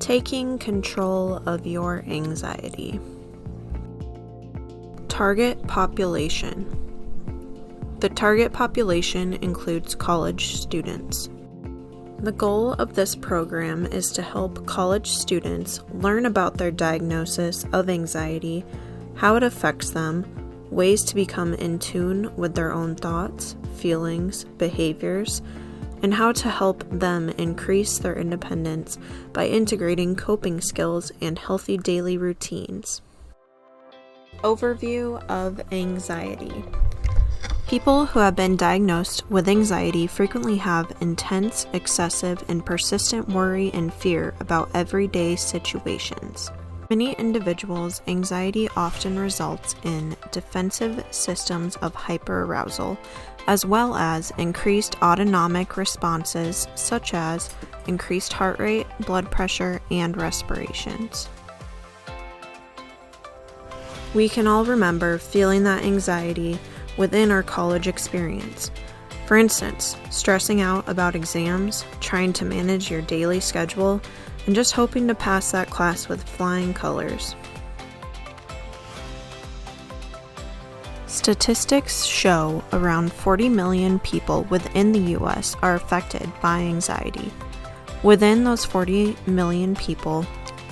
Taking control of your anxiety. Target population. The target population includes college students. The goal of this program is to help college students learn about their diagnosis of anxiety, how it affects them, ways to become in tune with their own thoughts, feelings, behaviors, and how to help them increase their independence by integrating coping skills and healthy daily routines. Overview of anxiety. People who have been diagnosed with anxiety frequently have intense, excessive, and persistent worry and fear about everyday situations. Many individuals, anxiety often results in defensive systems of hyperarousal, as well as increased autonomic responses such as increased heart rate, blood pressure, and respirations. We can all remember feeling that anxiety within our college experience. For instance, stressing out about exams, trying to manage your daily schedule, and just hoping to pass that class with flying colors. Statistics show around 40 million people within the U.S. are affected by anxiety. Within those 40 million people,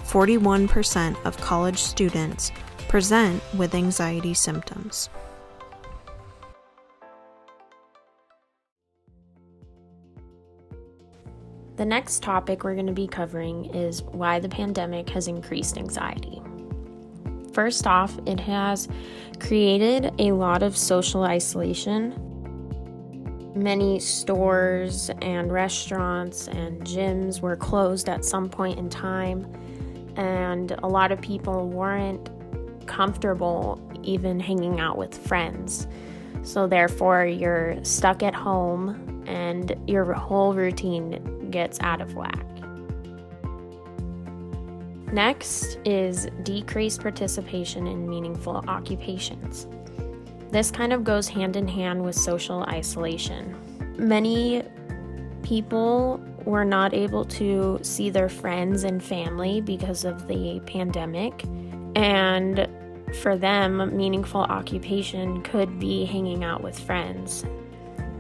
41% of college students present with anxiety symptoms. The next topic we're going to be covering is why the pandemic has increased anxiety. First off, it has created a lot of social isolation. Many stores and restaurants and gyms were closed at some point in time, and a lot of people weren't comfortable even hanging out with friends. So therefore, you're stuck at home and your whole routine gets out of whack. Next is decreased participation in meaningful occupations. This kind of goes hand in hand with social isolation. Many people were not able to see their friends and family because of the pandemic, and for them, meaningful occupation could be hanging out with friends.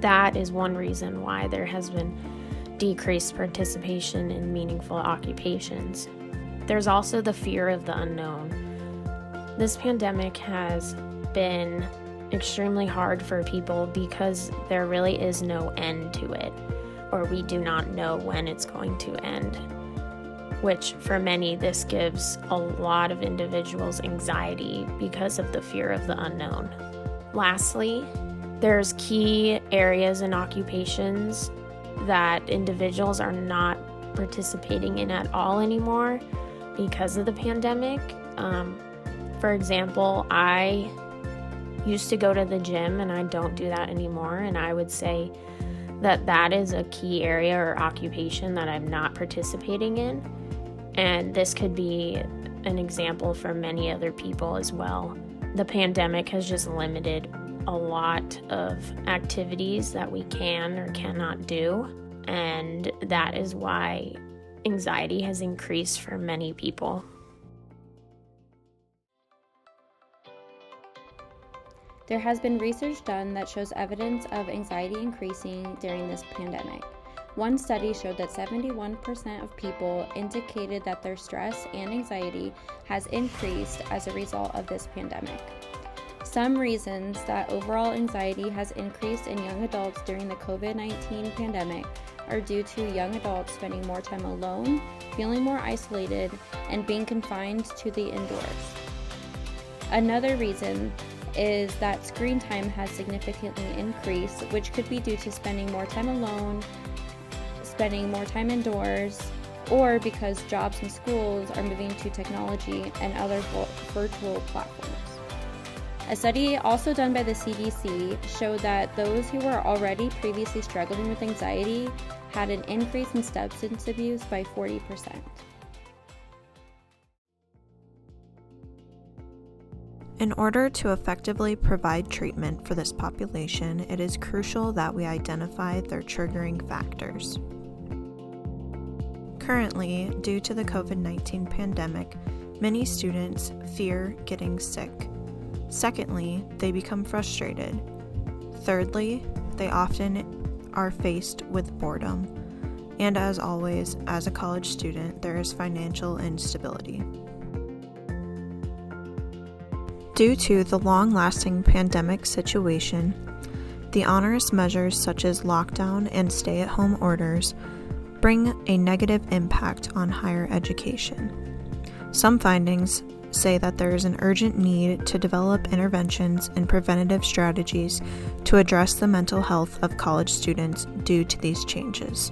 That is one reason why there has been decreased participation in meaningful occupations. There's also the fear of the unknown. This pandemic has been extremely hard for people because there really is no end to it, or we do not know when it's going to end, which for many, this gives a lot of individuals anxiety because of the fear of the unknown. Lastly, there's key areas and occupations that individuals are not participating in at all anymore because of the pandemic. For example, I used to go to the gym and I don't do that anymore, and I would say that that is a key area or occupation that I'm not participating in, and this could be an example for many other people as well. The pandemic has just limited a lot of activities that we can or cannot do, and that is why anxiety has increased for many people. There has been research done that shows evidence of anxiety increasing during this pandemic. One study showed that 71% of people indicated that their stress and anxiety has increased as a result of this pandemic. Some reasons that overall anxiety has increased in young adults during the COVID-19 pandemic are due to young adults spending more time alone, feeling more isolated, and being confined to the indoors. Another reason is that screen time has significantly increased, which could be due to spending more time alone, spending more time indoors, or because jobs and schools are moving to technology and other virtual platforms. A study also done by the CDC showed that those who were already previously struggling with anxiety had an increase in substance abuse by 40%. In order to effectively provide treatment for this population, it is crucial that we identify their triggering factors. Currently, due to the COVID-19 pandemic, many students fear getting sick. Secondly, they become frustrated. Thirdly, they often are faced with boredom. And as always, as a college student, there is financial instability. Due to the long-lasting pandemic situation, the onerous measures such as lockdown and stay-at-home orders bring a negative impact on higher education. Some findings say that there is an urgent need to develop interventions and preventative strategies to address the mental health of college students due to these changes.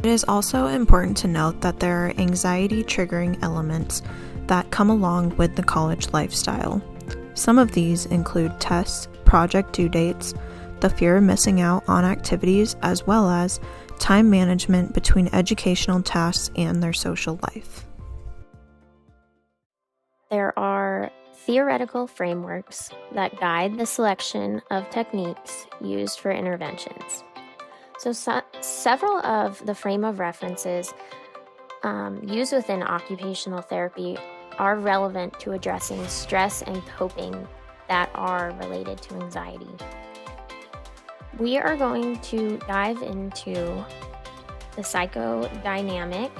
It is also important to note that there are anxiety-triggering elements that come along with the college lifestyle. Some of these include tests, project due dates, the fear of missing out on activities, as well as time management between educational tasks and their social life. There are theoretical frameworks that guide the selection of techniques used for interventions. So several of the frame of references used within occupational therapy are relevant to addressing stress and coping that are related to anxiety. We are going to dive into the psychodynamic,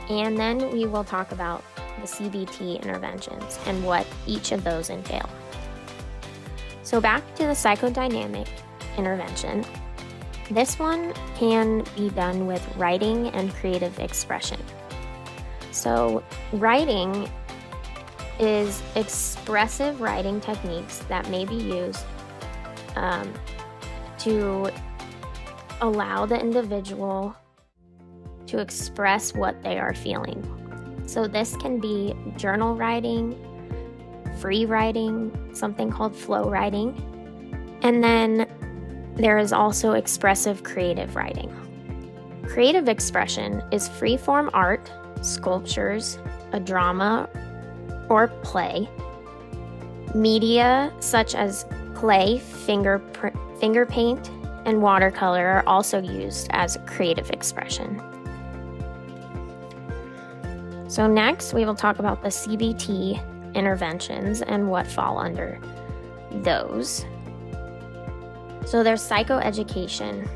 and then we will talk about the CBT interventions and what each of those entail. So back to the psychodynamic intervention. This one can be done with writing and creative expression. So writing is expressive writing techniques that may be used to allow the individual to express what they are feeling. So this can be journal writing, free writing, something called flow writing, and then there is also expressive creative writing. Creative expression is free-form art, sculptures, a drama or play. Media such as clay, finger paint, and watercolor are also used as creative expression. So next, we will talk about the CBT interventions and what fall under those. So there's psychoeducation.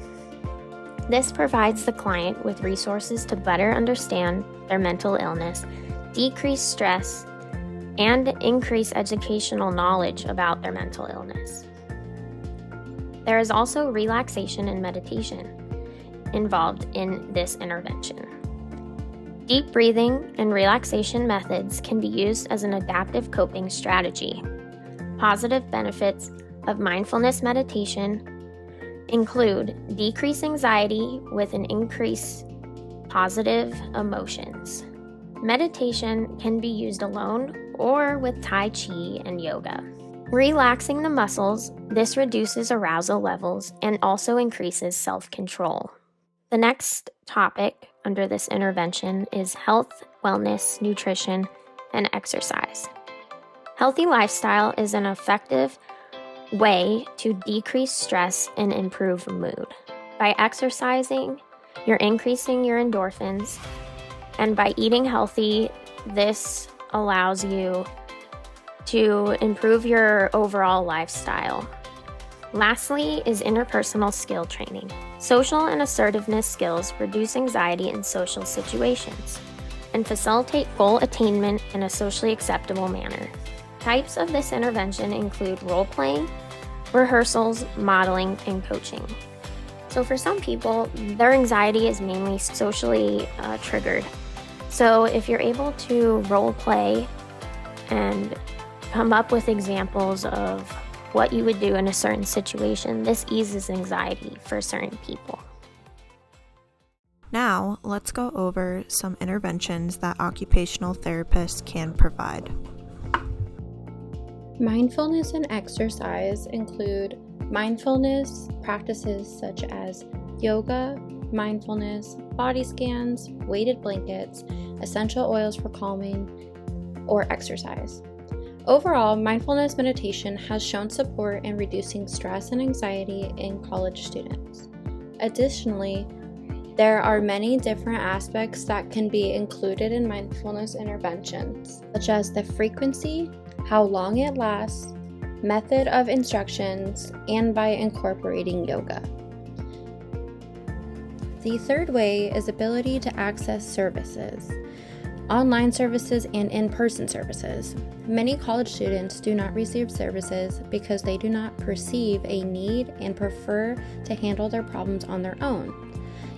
This provides the client with resources to better understand their mental illness, decrease stress, and increase educational knowledge about their mental illness. There is also relaxation and meditation involved in this intervention. Deep breathing and relaxation methods can be used as an adaptive coping strategy. Positive benefits of mindfulness meditation include decreased anxiety with an increased positive emotions. Meditation can be used alone or with Tai Chi and yoga. Relaxing the muscles, this reduces arousal levels and also increases self-control. The next topic under this intervention is health, wellness, nutrition, and exercise. Healthy lifestyle is an effective way to decrease stress and improve mood. By exercising, you're increasing your endorphins, and by eating healthy, this allows you to improve your overall lifestyle. Lastly is interpersonal skill training. Social and assertiveness skills reduce anxiety in social situations and facilitate goal attainment in a socially acceptable manner. Types of this intervention include role-playing, rehearsals, modeling, and coaching. So for some people, their anxiety is mainly socially triggered. So if you're able to role-play and come up with examples of what you would do in a certain situation, this eases anxiety for certain people. Now, let's go over some interventions that occupational therapists can provide. Mindfulness and exercise include mindfulness practices such as yoga, mindfulness, body scans, weighted blankets, essential oils for calming, or exercise. Overall, mindfulness meditation has shown support in reducing stress and anxiety in college students. Additionally, there are many different aspects that can be included in mindfulness interventions, such as the frequency, how long it lasts, method of instructions, and by incorporating yoga. The third way is ability to access services, online services and in-person services. Many college students do not receive services because they do not perceive a need and prefer to handle their problems on their own.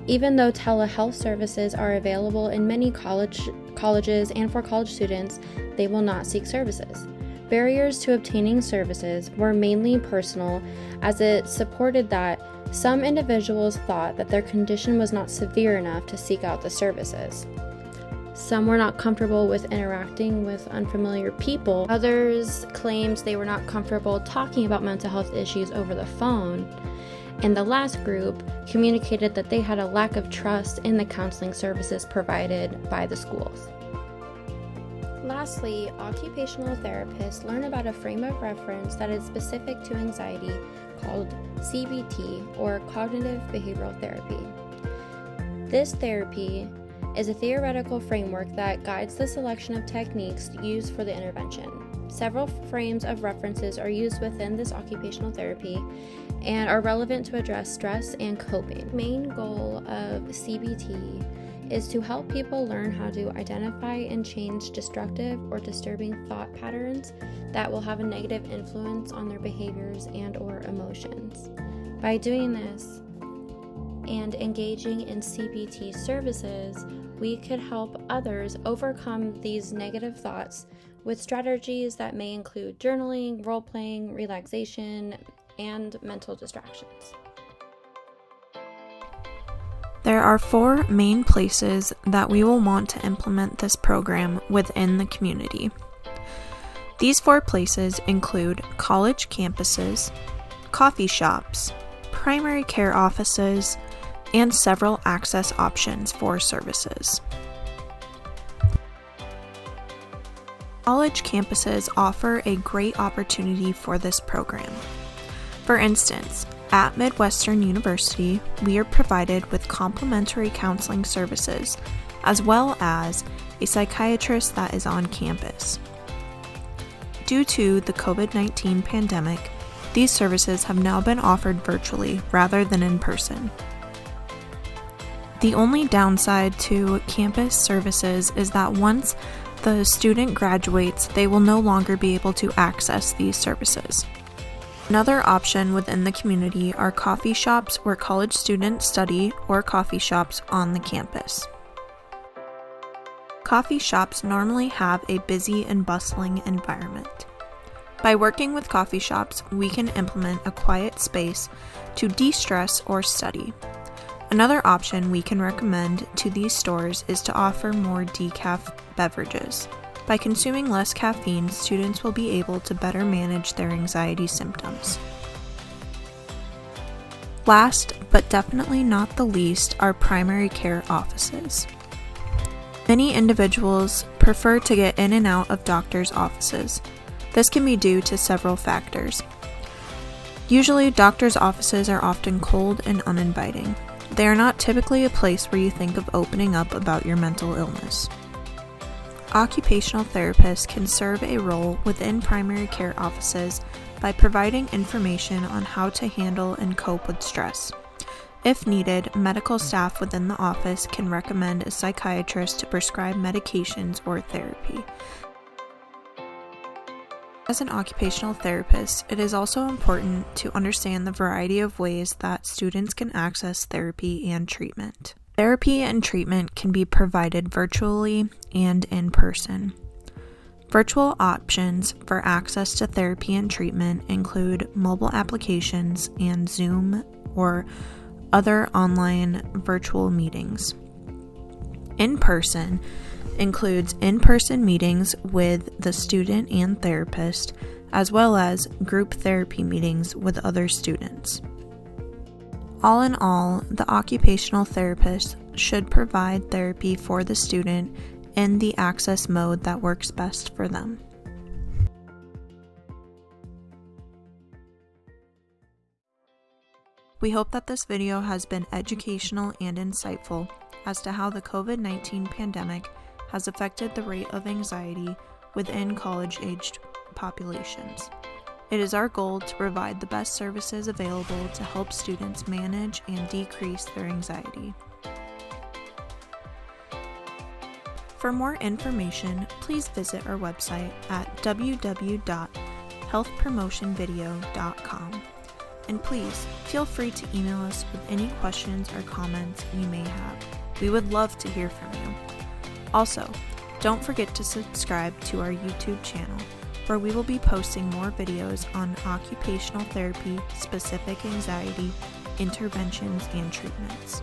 Even though telehealth services are available in many colleges and for college students, they will not seek services. Barriers to obtaining services were mainly personal, as it supported that some individuals thought that their condition was not severe enough to seek out the services. Some were not comfortable with interacting with unfamiliar people. Others claimed they were not comfortable talking about mental health issues over the phone. And the last group communicated that they had a lack of trust in the counseling services provided by the schools. Lastly, occupational therapists learn about a frame of reference that is specific to anxiety called CBT, or cognitive behavioral therapy. This therapy is a theoretical framework that guides the selection of techniques used for the intervention. Several frames of references are used within this occupational therapy and are relevant to address stress and coping. The main goal of CBT is to help people learn how to identify and change destructive or disturbing thought patterns that will have a negative influence on their behaviors and/or emotions. By doing this and engaging in CBT services, we could help others overcome these negative thoughts with strategies that may include journaling, role-playing, relaxation, and mental distractions. There are 4 main places that we will want to implement this program within the community. These 4 places include college campuses, coffee shops, primary care offices, and several access options for services. College campuses offer a great opportunity for this program. For instance, at Midwestern University, we are provided with complimentary counseling services, as well as a psychiatrist that is on campus. Due to the COVID-19 pandemic, these services have now been offered virtually rather than in person. The only downside to campus services is that once the student graduates, they will no longer be able to access these services. Another option within the community are coffee shops where college students study, or coffee shops on the campus. Coffee shops normally have a busy and bustling environment. By working with coffee shops, we can implement a quiet space to de-stress or study. Another option we can recommend to these stores is to offer more decaf beverages. By consuming less caffeine, students will be able to better manage their anxiety symptoms. Last, but definitely not the least, are primary care offices. Many individuals prefer to get in and out of doctors' offices. This can be due to several factors. Usually, doctors' offices are often cold and uninviting. They are not typically a place where you think of opening up about your mental illness. Occupational therapists can serve a role within primary care offices by providing information on how to handle and cope with stress. If needed, medical staff within the office can recommend a psychiatrist to prescribe medications or therapy. As an occupational therapist, it is also important to understand the variety of ways that students can access therapy and treatment. Therapy and treatment can be provided virtually and in person. Virtual options for access to therapy and treatment include mobile applications and Zoom or other online virtual meetings. In person includes in-person meetings with the student and therapist, as well as group therapy meetings with other students. All in all, the occupational therapist should provide therapy for the student in the access mode that works best for them. We hope that this video has been educational and insightful as to how the COVID-19 pandemic has affected the rate of anxiety within college-aged populations. It is our goal to provide the best services available to help students manage and decrease their anxiety. For more information, please visit our website at www.healthpromotionvideo.com. And please feel free to email us with any questions or comments you may have. We would love to hear from you. Also, don't forget to subscribe to our YouTube channel, where we will be posting more videos on occupational therapy, specific anxiety, interventions, and treatments.